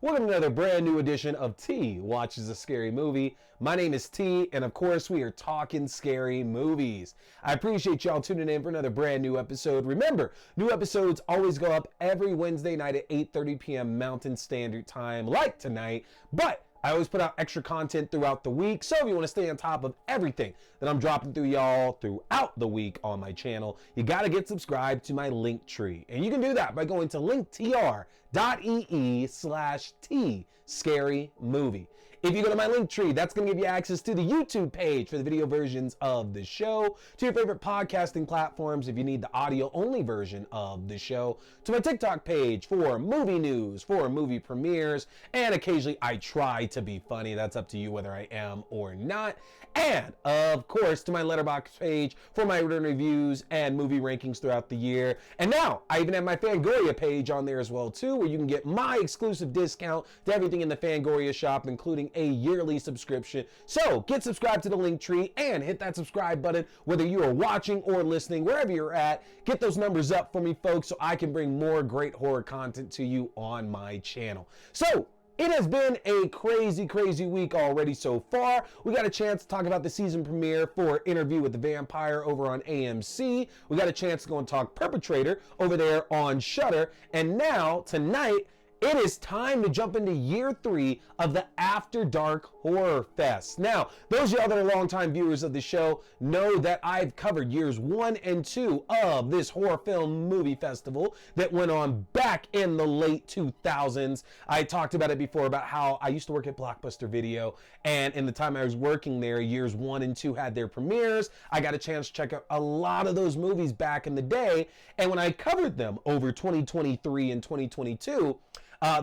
Welcome to another brand new edition of T Watches a Scary Movie. My name is T, and of course we are talking scary movies. I appreciate y'all tuning in for another brand new episode. Remember, new episodes always go up every Wednesday night at 8:30 p.m. Mountain Standard Time, like tonight, but I always put out extra content throughout the week, so if you want to stay on top of everything that I'm dropping through y'all throughout the week on my channel, you got to get subscribed to my link tree. And you can do that by going to linktr.ee/T Scary Movie. If you go to my link tree, that's going to give you access to the YouTube page for the video versions of the show, to your favorite podcasting platforms if you need the audio-only version of the show, to my TikTok page for movie news, for movie premieres, and occasionally I try to be funny. That's up to you whether I am or not. And, of course, to my Letterboxd page for my written reviews and movie rankings throughout the year. And now, I even have my Fangoria page on there as well, too, where you can get my exclusive discount to everything in the Fangoria shop, including a yearly subscription. So, get subscribed to the link tree and hit that subscribe button, whether you are watching or listening, wherever you're at. Get those numbers up for me, folks, so I can bring more great horror content to you on my channel. So, it has been a crazy week already so far. We got a chance to talk about the season premiere for Interview with the Vampire over on AMC. We got a chance to go and talk Perpetrator over there on Shudder. And now, tonight, it is time to jump into year 3 of the After Dark Horrorfest. Now, those of y'all that are longtime viewers of the show know that I've covered years 1 and 2 of this horror film movie festival that went on back in the late 2000s. I talked about it before about how I used to work at Blockbuster Video, and in the time I was working there, years 1 and 2 had their premieres. I got a chance to check out a lot of those movies back in the day, and when I covered them over 2023 and 2022,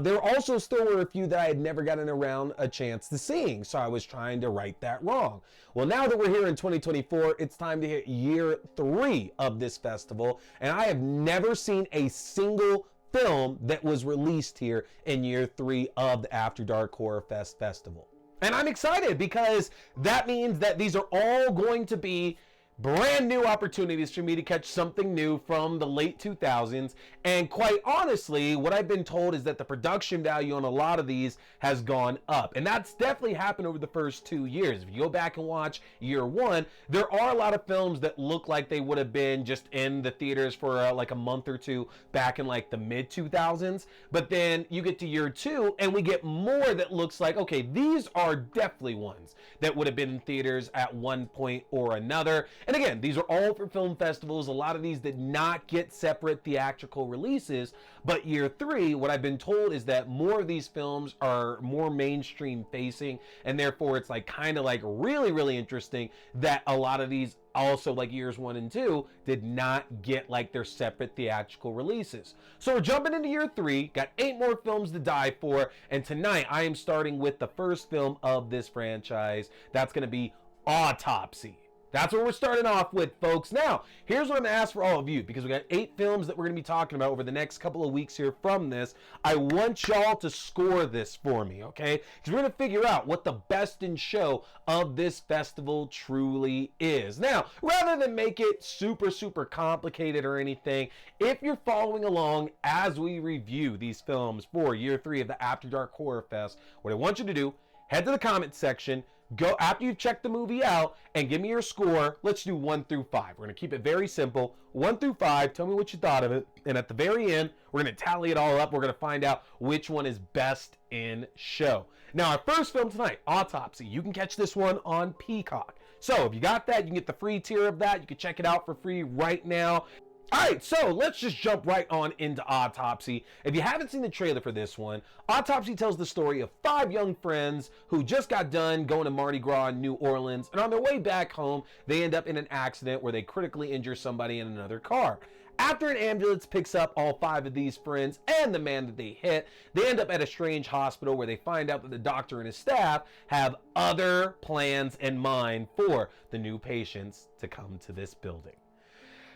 there also still were a few that I had never gotten around a chance to seeing, so I was trying to right that wrong. Well, now that we're here in 2024, it's time to hit year 3 of this festival, and I have never seen a single film that was released here in year 3 of the After Dark Horrorfest Festival. And I'm excited because that means that these are all going to be brand new opportunities for me to catch something new from the late 2000s. And quite honestly, what I've been told is that the production value on a lot of these has gone up. And that's definitely happened over the first 2 years. If you go back and watch year 1, there are a lot of films that look like they would have been just in the theaters for like a month or two back in like the mid 2000s. But then you get to year 2 and we get more that looks like, okay, these are definitely ones that would have been in theaters at one point or another. And again, these are all for film festivals. A lot of these did not get separate theatrical releases, but year 3, what I've been told is that more of these films are more mainstream facing, and therefore it's like kind of like really interesting that a lot of these also, like years 1 and 2, did not get like their separate theatrical releases. So we're jumping into year 3, got 8 more films to die for, and tonight I am starting with the first film of this franchise. That's going to be Autopsy. That's what we're starting off with, folks. Now, here's what I'm going to ask for all of you, because we got 8 films that we're going to be talking about over the next couple of weeks here from this. I want y'all to score this for me, okay? Because we're going to figure out what the best in show of this festival truly is. Now, rather than make it super complicated or anything, if you're following along as we review these films for year 3 of the After Dark Horror Fest, what I want you to do, head to the comment section, go after you've checked the movie out, and give me your score. Let's do 1 through 5. We're going to keep it very simple. 1 through 5, tell me what you thought of it. And at the very end, we're going to tally it all up. We're going to find out which one is best in show. Now, our first film tonight, Autopsy. You can catch this one on Peacock. So if you got that, you can get the free tier of that. You can check it out for free right now. All right, so let's just jump right on into Autopsy. If you haven't seen the trailer for this one, Autopsy tells the story of 5 young friends who just got done going to Mardi Gras in New Orleans, and on their way back home, they end up in an accident where they critically injure somebody in another car. After an ambulance picks up all 5 of these friends and the man that they hit, they end up at a strange hospital where they find out that the doctor and his staff have other plans in mind for the new patients to come to this building.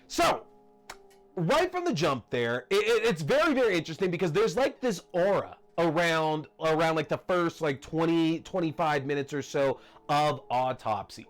So, right from the jump there, it's very interesting because there's like this aura around like the first like 20-25 minutes or so of Autopsy.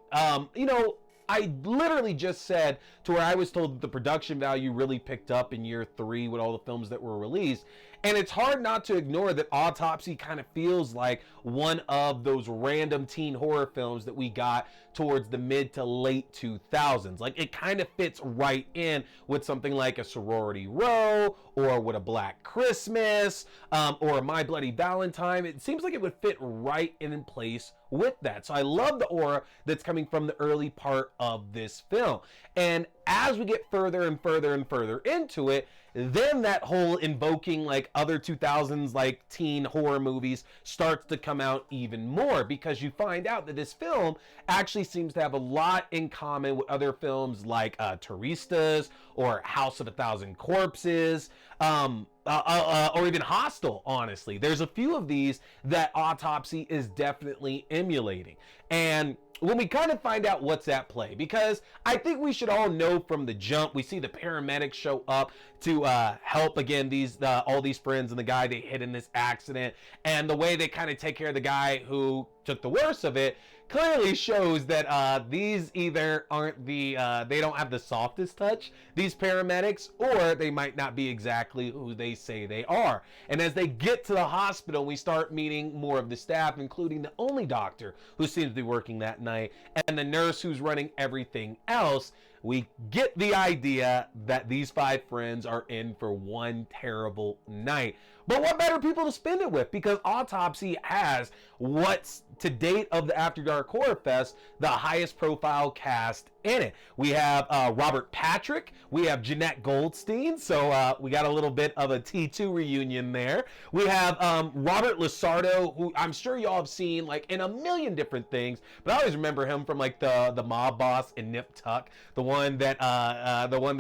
I literally just said to where I was told that the production value really picked up in year 3 with all the films that were released. And it's hard not to ignore that Autopsy kind of feels like one of those random teen horror films that we got towards the mid to late 2000s. Like, it kind of fits right in with something like a Sorority Row, or with a Black Christmas, or a My Bloody Valentine. It seems like it would fit right in place with that. So I love the aura that's coming from the early part of this film. And as we get further and further and further into it, then that whole invoking like other 2000s like teen horror movies starts to come out even more, because you find out that this film actually seems to have a lot in common with other films like Turistas or House of a Thousand Corpses, or even Hostel, honestly. There's a few of these that Autopsy is definitely emulating. And when we kind of find out what's at play, because I think we should all know from the jump, we see the paramedics show up to help again all these friends and the guy they hit in this accident, and the way they kind of take care of the guy who took the worst of it clearly shows that these either aren't they don't have the softest touch, these paramedics, or they might not be exactly who they say they are. And as they get to the hospital, we start meeting more of the staff, including the only doctor who seems to be working that night and the nurse who's running everything else. We get the idea that these 5 friends are in for one terrible night. But what better people to spend it with? Because Autopsy has what's, to date of the After Dark Horrorfest, the highest profile cast in it. We have Robert Patrick, we have Jeanette Goldstein, so we got a little bit of a T2 reunion there. We have Robert Lasardo, who I'm sure y'all have seen like in a million different things, but I always remember him from like the mob boss in Nip Tuck, the one that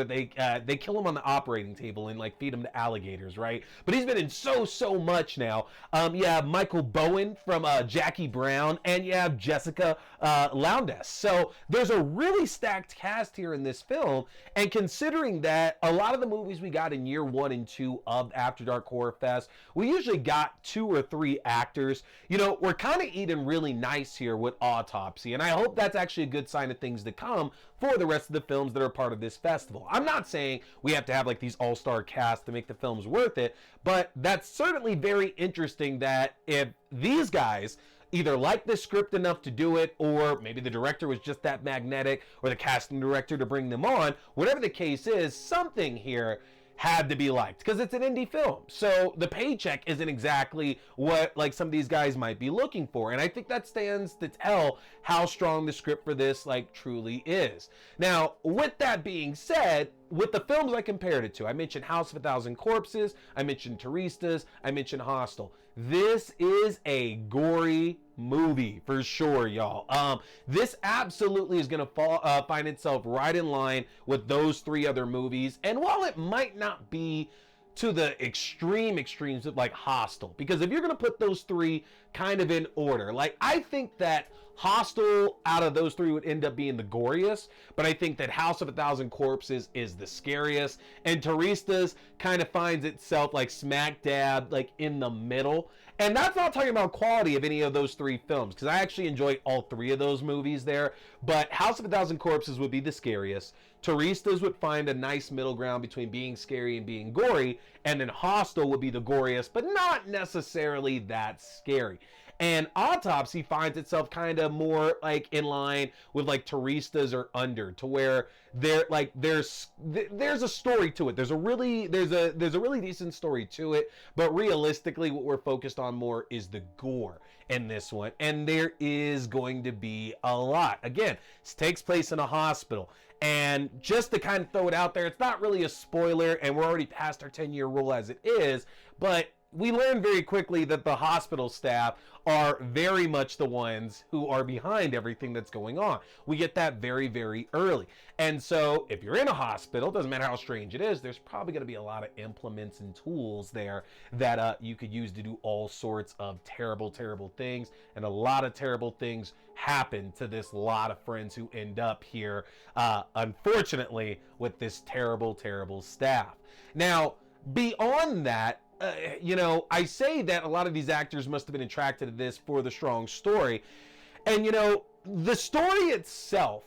they kill him on the operating table and like feed him to alligators, right? But he's been in so much now. You have Michael Bowen from Jackie Brown, and you have Jessica Lowndes. So there's a really stacked cast here in this film, and considering that a lot of the movies we got in year 1 and 2 of After Dark Horror Fest, we usually got 2 or 3 actors. You know, we're kind of eating really nice here with Autopsy, and I hope that's actually a good sign of things to come for the rest of the films that are part of this festival. I'm not saying we have to have like these all-star casts to make the films worth it, but that's certainly very interesting that if these guys either like the script enough to do it, or maybe the director was just that magnetic, or the casting director to bring them on, whatever the case is, something here had to be liked, because it's an indie film. So the paycheck isn't exactly what like some of these guys might be looking for. And I think that stands to tell how strong the script for this like truly is. Now, with that being said, with the films I compared it to, I mentioned House of a Thousand Corpses, I mentioned Turistas, I mentioned Hostel. This is a gory movie for sure, y'all. This absolutely is gonna find itself right in line with those 3 other movies. And while it might not be to the extremes of like Hostel, because if you're gonna put those 3 kind of in order, like I think that Hostel out of those 3 would end up being the goriest, but I think that House of a Thousand Corpses is the scariest, and Turistas kind of finds itself like smack dab like in the middle. And that's not talking about quality of any of those 3 films, because I actually enjoy all 3 of those movies there, but House of a Thousand Corpses would be the scariest. Turistas would find a nice middle ground between being scary and being gory, and then Hostel would be the goriest, but not necessarily that scary. And Autopsy finds itself kind of more like in line with like Turistas or Under, to where there's a story to it. There's a really decent story to it, but realistically what we're focused on more is the gore in this one, and there is going to be a lot. Again, this takes place in a hospital, and just to kind of throw it out there, it's not really a spoiler, and we're already past our 10-year rule as it is, but we learn very quickly that the hospital staff are very much the ones who are behind everything that's going on. We get that very, very early. And so if you're in a hospital, doesn't matter how strange it is, there's probably going to be a lot of implements and tools there that you could use to do all sorts of terrible, terrible things. And a lot of terrible things happen to this lot of friends who end up here, unfortunately, with this terrible, terrible staff. Now, beyond that, I say that a lot of these actors must have been attracted to this for the strong story. And, the story itself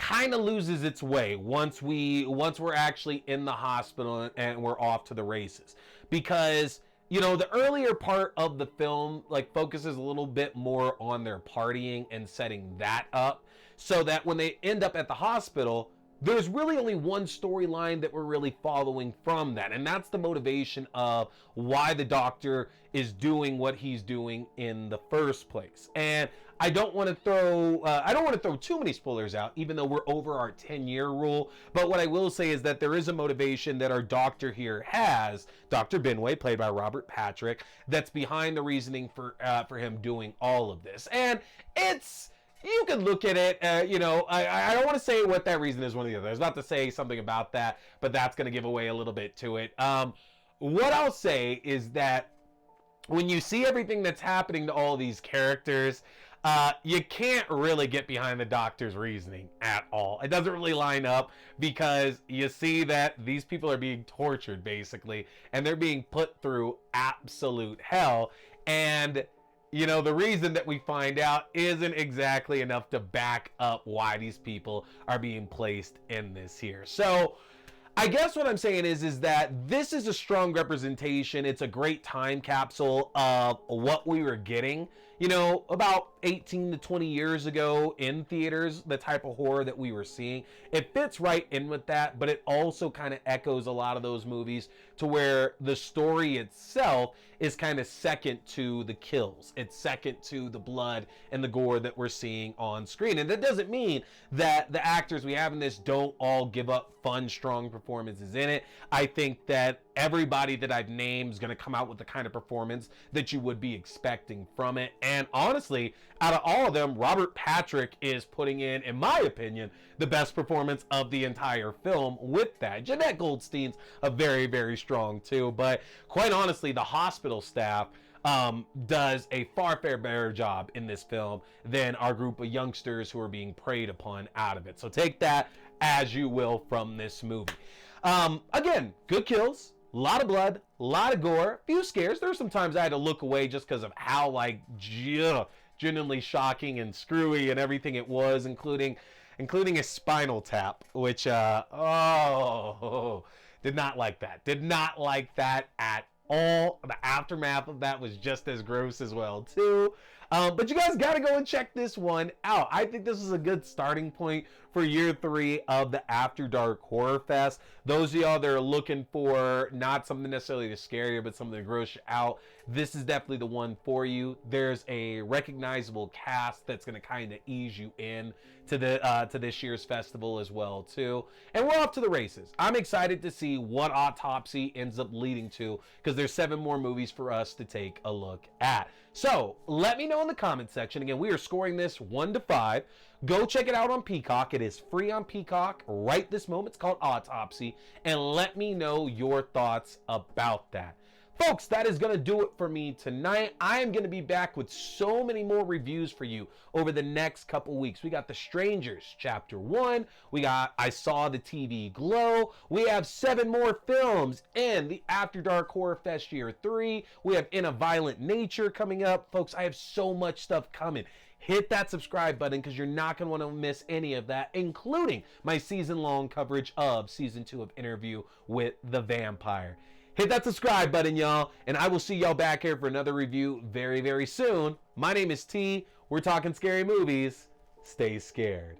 kind of loses its way once we're actually in the hospital and we're off to the races, because you know, the earlier part of the film like focuses a little bit more on their partying and setting that up, so that when they end up at the hospital, there's really only one storyline that we're really following from that, and that's the motivation of why the doctor is doing what he's doing in the first place. And I don't want to throw too many spoilers out, even though we're over our 10-year rule. But what I will say is that there is a motivation that our doctor here has, Dr. Benway, played by Robert Patrick, that's behind the reasoning for him doing all of this. And you can look at it, you know, I don't want to say what that reason is one or the other. I was about to say something about that, but that's going to give away a little bit to it. What I'll say is that when you see everything that's happening to all these characters, you can't really get behind the doctor's reasoning at all. It doesn't really line up, because you see that these people are being tortured, basically, and they're being put through absolute hell. And you know, the reason that we find out isn't exactly enough to back up why these people are being placed in this here. So I guess what I'm saying is that this is a strong representation. It's a great time capsule of what we were getting, you know, about 18 to 20 years ago in theaters, the type of horror that we were seeing. It fits right in with that, but it also kind of echoes a lot of those movies, to where the story itself is kind of second to the kills. It's second to the blood and the gore that we're seeing on screen. And that doesn't mean that the actors we have in this don't all give up fun, strong performances in it. I think that everybody that I've named is going to come out with the kind of performance that you would be expecting from it. And honestly, out of all of them, Robert Patrick is putting in my opinion, the best performance of the entire film with that. Jeanette Goldstein's a very, very strong too, but quite honestly, the hospital staff does a far better job in this film than our group of youngsters who are being preyed upon out of it. So take that as you will from this movie. Again, good kills, a lot of blood, a lot of gore, a few scares. There were some times I had to look away just because of how like genuinely shocking and screwy and everything it was, including a spinal tap, which did not like that. Did not like that at all. The aftermath of that was just as gross as well too. But you guys got to go and check this one out. I think this is a good starting point for year 3 of the After Dark Horrorfest. Those of y'all that are looking for not something necessarily to scare you, but something to gross you out, this is definitely the one for you. There's a recognizable cast that's going to kind of ease you in to this year's festival as well too. And we're off to the races. I'm excited to see what Autopsy ends up leading to, because there's 7 more movies for us to take a look at. So let me know in the comment section. Again, we are scoring this 1 to 5. Go check it out on Peacock. It is free on Peacock right this moment. It's called Autopsy. And let me know your thoughts about that. Folks, that is going to do it for me tonight. I am going to be back with so many more reviews for you over the next couple weeks. We got The Strangers, Chapter 1. We got I Saw the TV Glow. We have 7 more films in the After Dark Horror Fest Year 3. We have In a Violent Nature coming up. Folks, I have so much stuff coming. Hit that subscribe button, because you're not going to want to miss any of that, including my season-long coverage of Season 2 of Interview with the Vampire. Hit that subscribe button, y'all, and I will see y'all back here for another review very, very soon. My name is T. We're talking scary movies. Stay scared.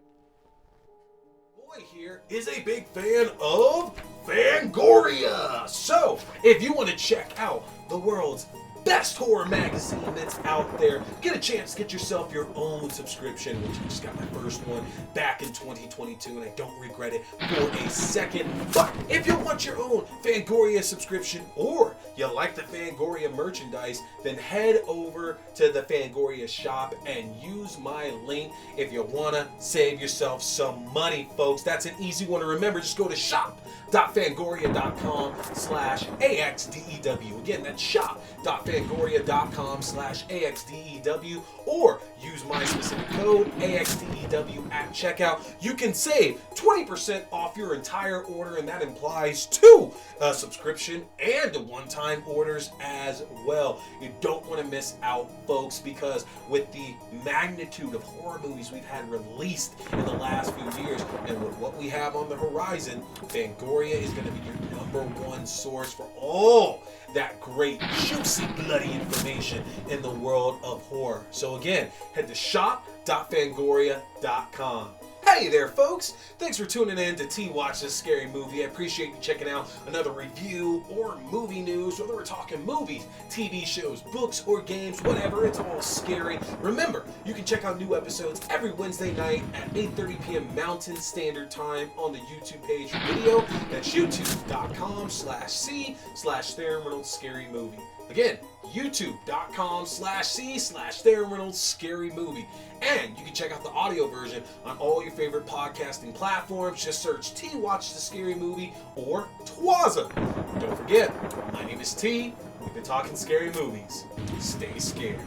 Boy here is a big fan of Fangoria. So, if you want to check out the world's best horror magazine that's out there, get a chance to get yourself your own subscription, which I just got my first one back in 2022, and I don't regret it for a second. But if you want your own Fangoria subscription, or you like the Fangoria merchandise, then head over to the Fangoria shop and use my link if you want to save yourself some money, folks. That's an easy one to remember. Just go to shop.fangoria.com/AXDEW. Again, that's shop.fangoria.com/AXDEW. www.fangoria.com/AXDEW or use my specific code AXDEW at checkout. You can save 20% off your entire order, and that implies 2 subscription and one-time orders as well. You don't want to miss out, folks, because with the magnitude of horror movies we've had released in the last few years, and with what we have on the horizon, Fangoria is going to be your #1 source for all that great, juicy, bloody information in the world of horror. So again, head to shop.fangoria.com. Hey there, folks! Thanks for tuning in to T-Watch This Scary Movie. I appreciate you checking out another review or movie news, whether we're talking movies, TV shows, books, or games, whatever, it's all scary. Remember, you can check out new episodes every Wednesday night at 8:30 p.m. Mountain Standard Time on the YouTube page for video. That's youtube.com/C/Theron Reynolds Scary Movie. Again, youtube.com/C/Theron Reynolds Scary Movie. And you can check out the audio version on all your favorite podcasting platforms. Just search T Watch the Scary Movie or TWASM. Don't forget, my name is T. We've been talking scary movies. Stay scared.